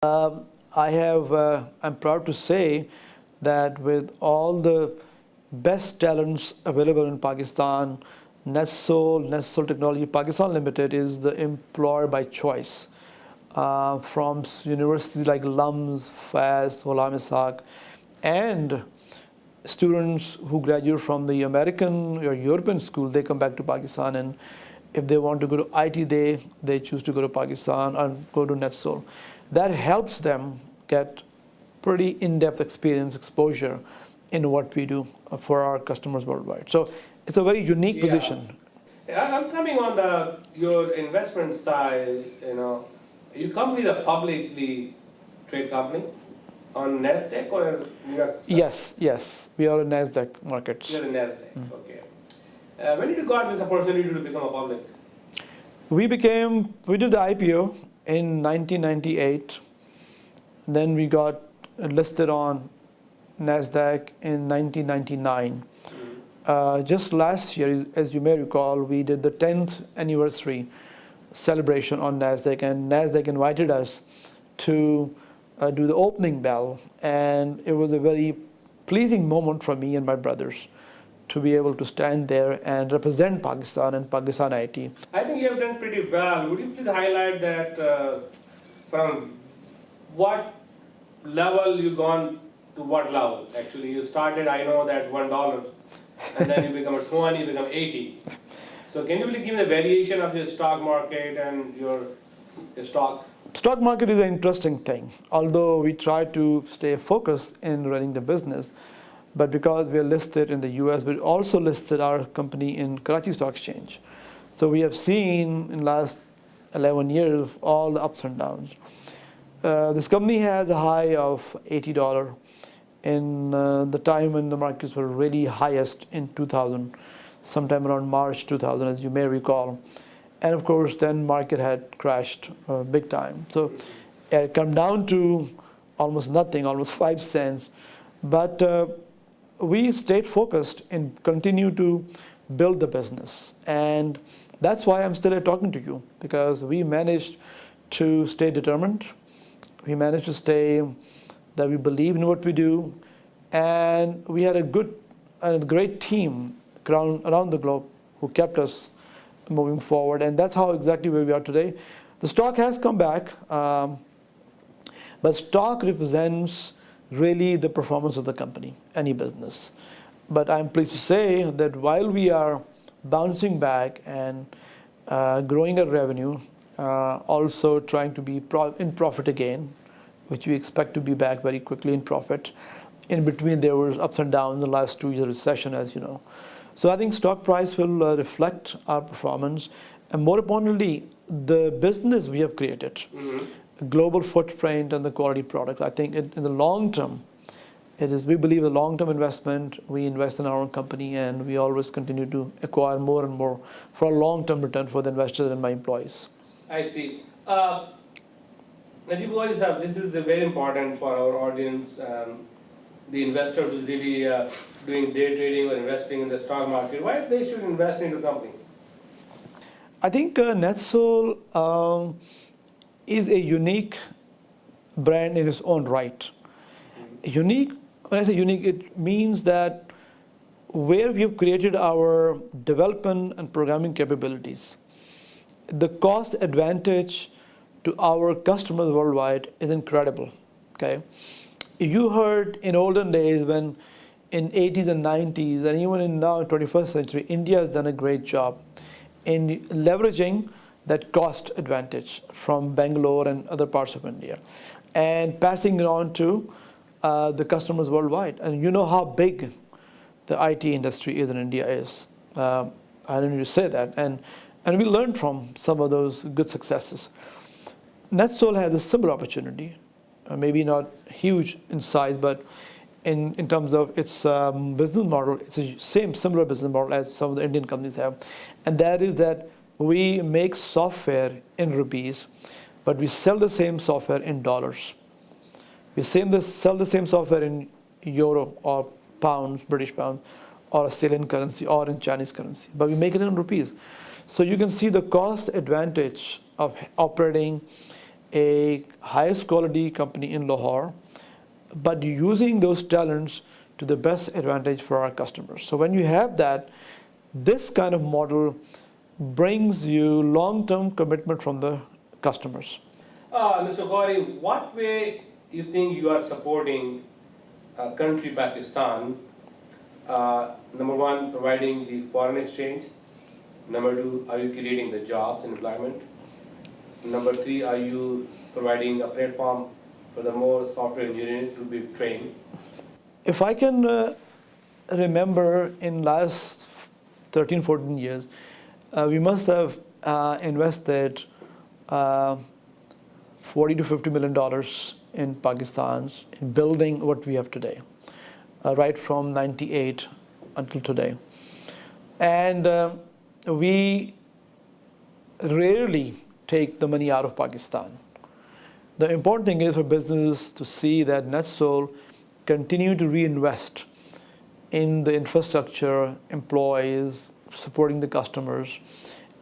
I'm proud to say that with all the best talents available in Pakistan, Netsol Technology Pakistan Limited is the employer by choice from universities like LUMS, FAS, Ghulam Ishaq, and students who graduate from the American or European school, they come back to Pakistan, and if they want to go to IT, they choose to go to Pakistan and go to Netsol. That helps them get pretty in-depth experience, exposure in what we do for our customers worldwide. So it's a very unique position. I'm coming on your investment side. Your company is a publicly traded company on Nasdaq or New York Stock? Yes, we are a Nasdaq market. You're a Nasdaq, okay. When did you got this opportunity to become a public? We did the IPO in 1998. Then we got listed on Nasdaq in 1999. Just last year, as you may recall, we did the 10th anniversary celebration on Nasdaq, and Nasdaq invited us to do the opening bell, and it was a very pleasing moment for me and my brothers to be able to stand there and represent Pakistan and Pakistan IT. I think you have done pretty well. Would you please highlight that from what level you gone to what level? Actually, you started, I know that $1, and then you become a 20, you become 80. So can you really give me the variation of your stock market and your stock? Stock market is an interesting thing. Although we try to stay focused in running the business, but because we are listed in the US, we also listed our company in Karachi Stock Exchange. So we have seen in the last 11 years all the ups and downs. This company has a high of $80 in the time when the markets were really highest in 2000, sometime around March 2000, as you may recall. And of course, then market had crashed big time. So it come down to almost nothing, almost 5 cents. But we stayed focused and continue to build the business. And that's why I'm still here talking to you, because we managed to stay determined. We managed to stay that we believe in what we do. And we had a great team around the globe who kept us moving forward. And that's how exactly where we are today. The stock has come back, but stock represents really the performance of the company, any business. But I'm pleased to say that while we are bouncing back and growing our revenue, also trying to be in profit again, which we expect to be back very quickly in profit. In between, there was ups and downs in the last 2 years recession, as you know. So I think stock price will reflect our performance, and more importantly, the business we have created, global footprint and the quality product. I think in the long term, we believe a long-term investment. We invest in our own company, and we always continue to acquire more and more for a long-term return for the investors and my employees. I see. Najib boys, this is very important for our audience. The investor who's really doing day trading or investing in the stock market, why they should invest in the company? I think Netsol is a unique brand in its own right. Unique, when I say unique, it means that where we have created our development and programming capabilities, the cost advantage to our customers worldwide is incredible. Okay, you heard in olden days when in 80s and 90s, and even in now 21st century, India has done a great job in leveraging that cost advantage from Bangalore and other parts of India and passing it on to the customers worldwide. And you know how big the IT industry is in India is. I don't need to say that. And we learned from some of those good successes. Netsol has a similar opportunity, maybe not huge in size, but in terms of its business model, it's a similar business model as some of the Indian companies have. And that is that we make software in rupees, but we sell the same software in dollars. We sell the same software in euro or pounds, British pounds, or Australian currency or in Chinese currency, but we make it in rupees. So you can see the cost advantage of operating a highest quality company in Lahore, but using those talents to the best advantage for our customers. So when you have that, this kind of model brings you long-term commitment from the customers. Mr. Gauri, what way you think you are supporting country Pakistan? Number one, providing the foreign exchange. Number two, are you creating the jobs and employment? Number three, are you providing a platform for the more software engineering to be trained? If I can remember in last 13, 14 years, we must have invested 40 to 50 million dollars in Pakistan in building what we have today, right from 98 until today. And we rarely take the money out of Pakistan. The important thing is for businesses to see that Netsol continue to reinvest in the infrastructure, employees, supporting the customers,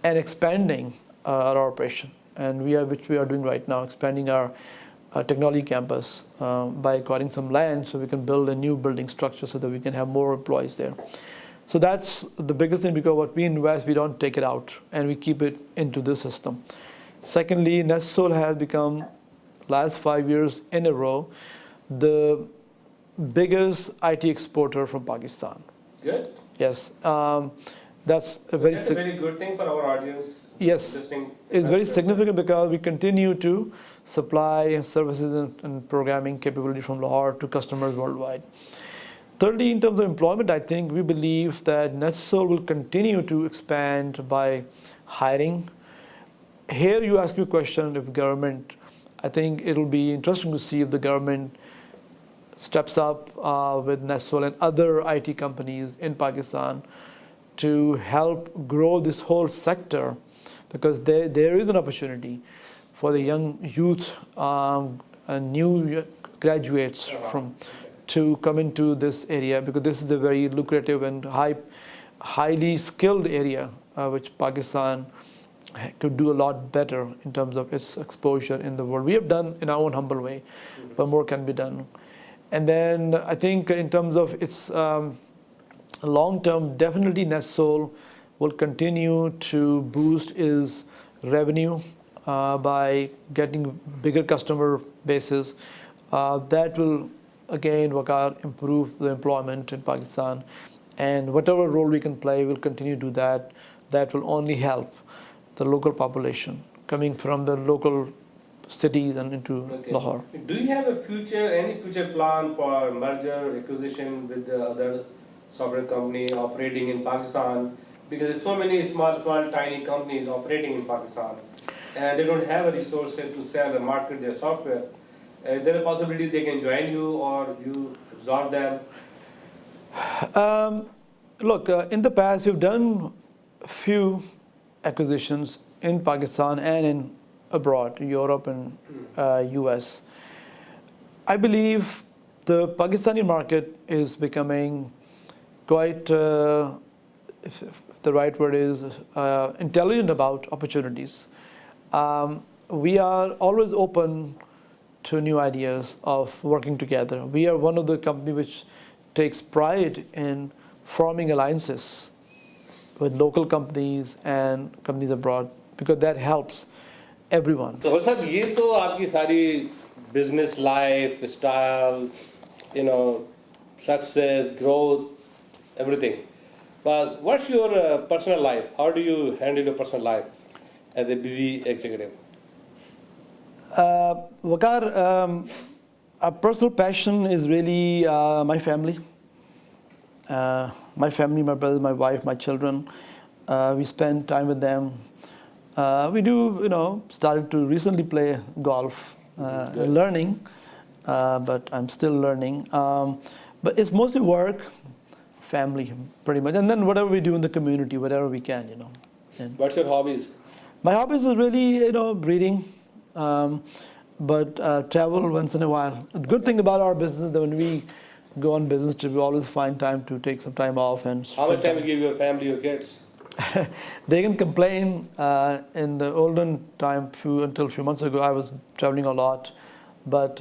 and expanding our operation. And which we are doing right now, expanding our technology campus by acquiring some land so we can build a new building structure so that we can have more employees there. So that's the biggest thing, because what we invest, we don't take it out and we keep it into the system. Secondly, Netsol has become, last 5 years in a row, the biggest IT exporter from Pakistan. Good. Yes. That's a very good thing for our audience. Yes, it's very significant because we continue to supply services and programming capability from Lahore to customers worldwide. Thirdly, in terms of employment, I think we believe that Netsol will continue to expand by hiring. Here you ask me a question of government. I think it'll be interesting to see if the government steps up with Netsol and other IT companies in Pakistan to help grow this whole sector, because there is an opportunity for the young youth and new graduates to come into this area, because this is a very lucrative and highly skilled area which Pakistan could do a lot better in terms of its exposure in the world. We have done in our own humble way, but more can be done. And then I think in terms of its long term, definitely Netsol will continue to boost its revenue by getting bigger customer bases. That will again improve the employment in Pakistan, and whatever role we can play, we'll continue to do that. That will only help the local population coming from the local cities and into Lahore. Do you have any future plan for merger, acquisition with the other software company operating in Pakistan? Because there's so many small, tiny companies operating in Pakistan, and they don't have a resources to sell and market their software. Is there a possibility they can join you, or you absorb them? Look, in the past, we've done a few acquisitions in Pakistan and in abroad, Europe and US. I believe the Pakistani market is becoming quite, if the right word is, intelligent about opportunities. We are always open to new ideas of working together. We are one of the companies which takes pride in forming alliances with local companies and companies abroad, because that helps everyone. So, sir, ये तो आपकी सारी business life, style, success, growth, everything. But what's your personal life? How do you handle your personal life as a busy executive? Waqar, a personal passion is really my family. My family, my brother, my wife, my children. We spend time with them. We do, started to recently play golf, learning, but I'm still learning. But it's mostly work, family, pretty much. And then whatever we do in the community, whatever we can, And what's your hobbies? My hobbies is really, reading, but travel once in a while. The good thing about our business is that when we go on business trip, we always find time to take some time off. And how much time you give your family, your kids? They can complain. In the olden time, until a few months ago, I was traveling a lot, but